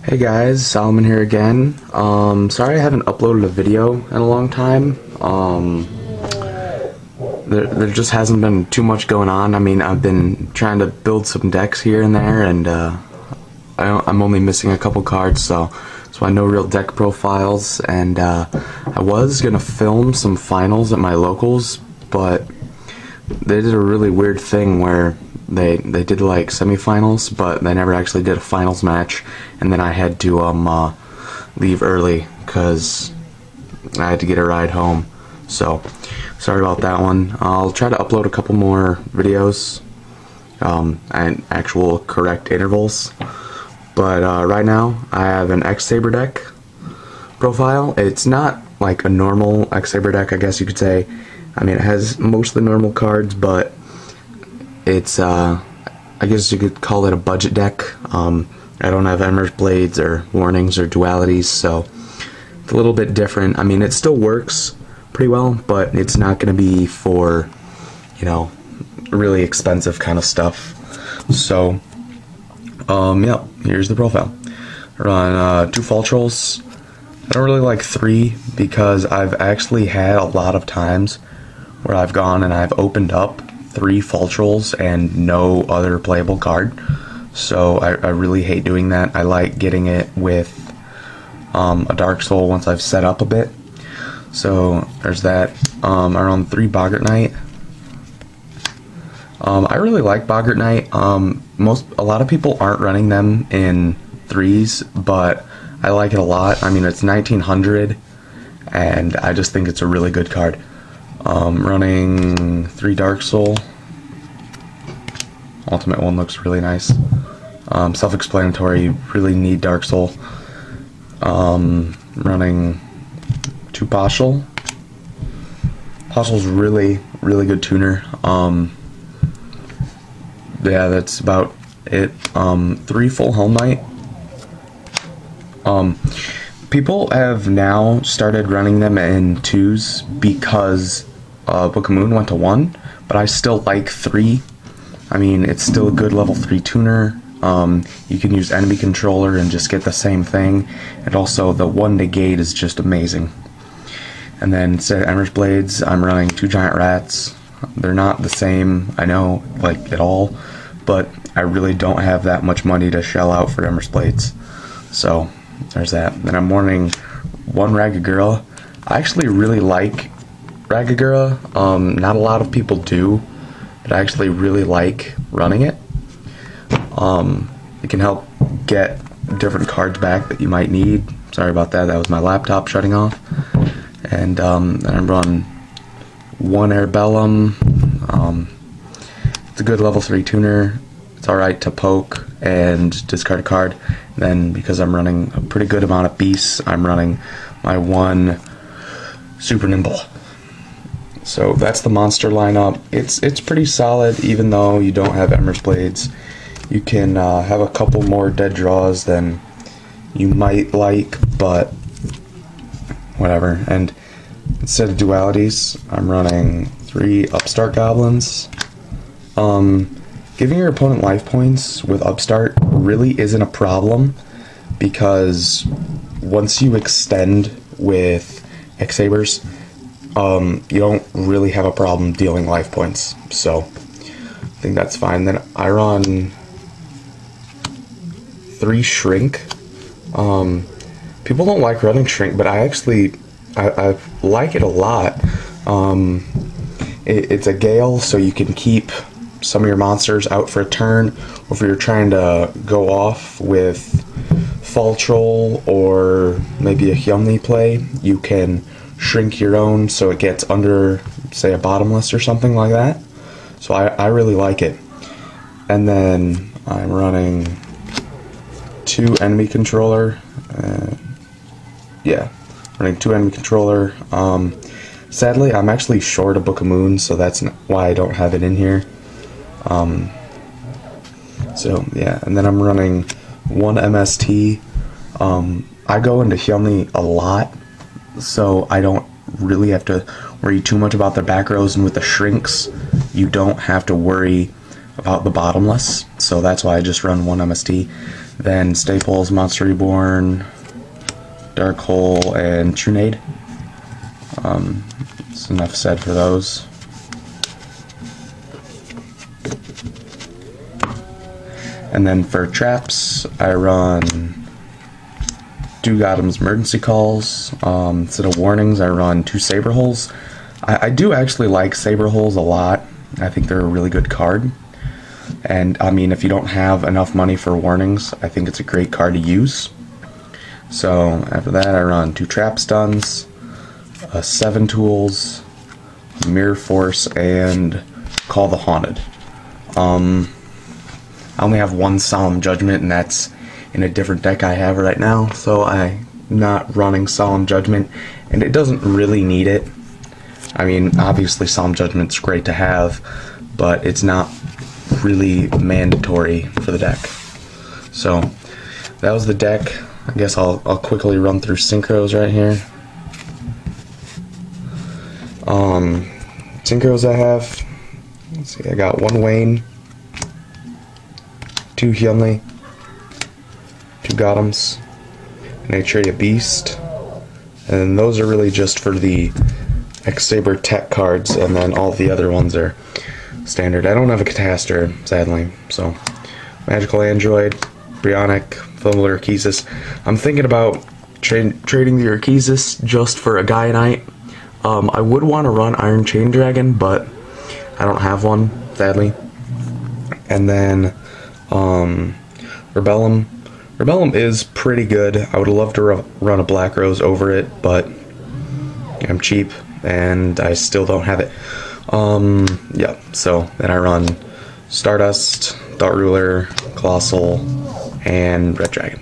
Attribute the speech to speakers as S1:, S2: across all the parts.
S1: Hey guys, Solomon here again. Sorry I haven't uploaded a video in a long time. There just hasn't been too much going on. I mean, I've been trying to build some decks here and there, and I'm only missing a couple cards, so no real deck profiles. And I was gonna film some finals at my locals, but they did a really weird thing where they did like semifinals, but they never actually did a finals match, and then I had to leave early because I had to get a ride home. So sorry about that one. I'll try to upload a couple more videos and actual correct intervals. But right now I have an Saber deck profile. It's not like a normal Saber deck, I guess you could say. I mean, it has most of the normal cards, but it's I guess you could call it a budget deck. I don't have Ember's Blades or Warnings or Dualities, so it's a little bit different. I mean, it still works pretty well, but it's not going to be for, you know, really expensive kind of stuff. So yeah, here's the profile. I run 2 Fall Trolls. I don't really like 3 because I've actually had a lot of times where I've gone and I've opened up 3 Fall Trolls and no other playable card. So I really hate doing that. I like getting it with a Dark Soul once I've set up a bit. So there's that. I run 3 Boggart Knight. I really like Boggart Knight. A lot of people aren't running them in 3s, but I like it a lot. I mean, it's 1900, and I just think it's a really good card. Running 3 Dark Soul. Ultimate one looks really nice. Self-explanatory, really need Dark Soul. Running 2 Poshul. Poshul's really good tuner. Yeah, that's about it. 3 Full Helm Knight. People have now started running them in 2s because Book of Moon went to 1, but I still like 3. I mean, it's still a good level 3 tuner. You can use enemy controller and just get the same thing, and also the 1 negate is just amazing. And then instead of Ember's Blades, I'm running 2 Giant Rats. They're not the same, I know, like at all, but I really don't have that much money to shell out for Ember's Blades. So there's that. Then I'm running 1 Ragagura. I actually really like Ragagura. Not a lot of people do, but I actually really like running it. It can help get different cards back that you might need. Sorry about that, that was my laptop shutting off. And then I run 1 Airbellum. It's a good level 3 tuner. It's alright to poke and discard a card. And then because I'm running a pretty good amount of beasts, I'm running my 1 Super Nimble. So that's the monster lineup. It's pretty solid, even though you don't have Ember's Blades. You can have a couple more dead draws than you might like, but whatever. And instead of dualities, I'm running 3 Upstart Goblins. Giving your opponent life points with Upstart really isn't a problem, because once you extend with X-Sabers, you don't really have a problem dealing life points, so I think that's fine. Then I run 3 Shrink. People don't like running Shrink, but I like it a lot. It's a Gale, so you can keep some of your monsters out for a turn, or if you're trying to go off with Fall Troll or maybe a Hyumni play, you can shrink your own so it gets under, say, a bottomless or something like that. So I really like it. And then I'm running 2 enemy controller. Yeah, running 2 enemy controller. Sadly, I'm actually short a Book of Moon, so that's why I don't have it in here. So yeah, and then I'm running 1 MST. I go into Hyumni a lot, so I don't really have to worry too much about the back rows, and with the shrinks, you don't have to worry about the bottomless, so that's why I just run one MST. Then Staples, Monster Reborn, Dark Hole, and Trunade. That's enough said for those. And then for traps, I run Do Gotham's Emergency Calls. Instead of warnings, I run 2 Saber Holes. I do actually like Saber Holes a lot. I think they're a really good card. And I mean, if you don't have enough money for warnings, I think it's a great card to use. So after that, I run 2 Trap Stuns, 7 Tools, Mirror Force, and Call the Haunted. I only have 1 Solemn Judgment, and that's in a different deck I have right now, so I'm not running Solemn Judgment, and it doesn't really need it. I mean, obviously Solemn Judgment's great to have, but it's not really mandatory for the deck. So that was the deck. I guess I'll quickly run through synchros right here. Synchros I have, let's see, I got 1 Wayne, 2 Hyunli, 2 Gotham's, and I trade a Beast, and those are really just for the Saber tech cards, and then all the other ones are standard. I don't have a Catastor, sadly, so Magical Android, Brionic, Flambleur Archesis. I'm thinking about trading the Archesis just for a Gaianite. I would want to run Iron Chain Dragon, but I don't have one, sadly. And then Rebellum. Rebellum is pretty good. I would love to run a Black Rose over it, but I'm cheap and I still don't have it. Yeah, so then I run Stardust, Thought Ruler, Colossal, and Red Dragon.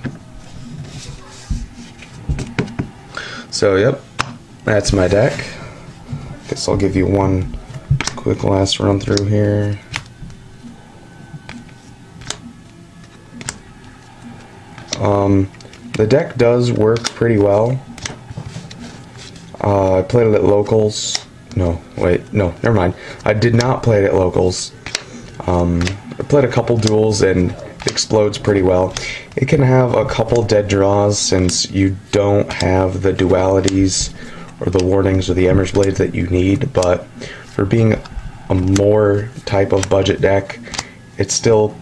S1: So yep, that's my deck. Guess I'll give you one quick last run through here. The deck does work pretty well. I played it at locals. No, wait, no, never mind. I did not play it at locals. I played a couple duels and it explodes pretty well. It can have a couple dead draws since you don't have the dualities or the warnings or the Ember's Blades that you need, but for being a more type of budget deck, it still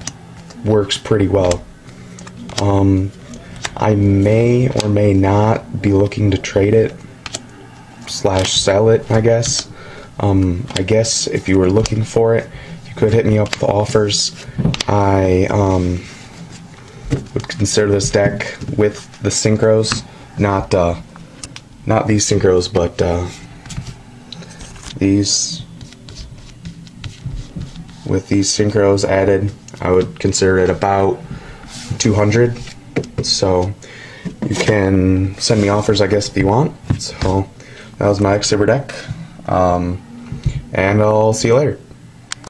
S1: works pretty well. I may or may not be looking to trade it / sell it, I guess. I guess if you were looking for it, you could hit me up with offers. I would consider this deck with the synchros, not these synchros, but these. With these synchros added, I would consider it about 200. So you can send me offers, I guess, if you want. So that was my Saber deck, and I'll see you later.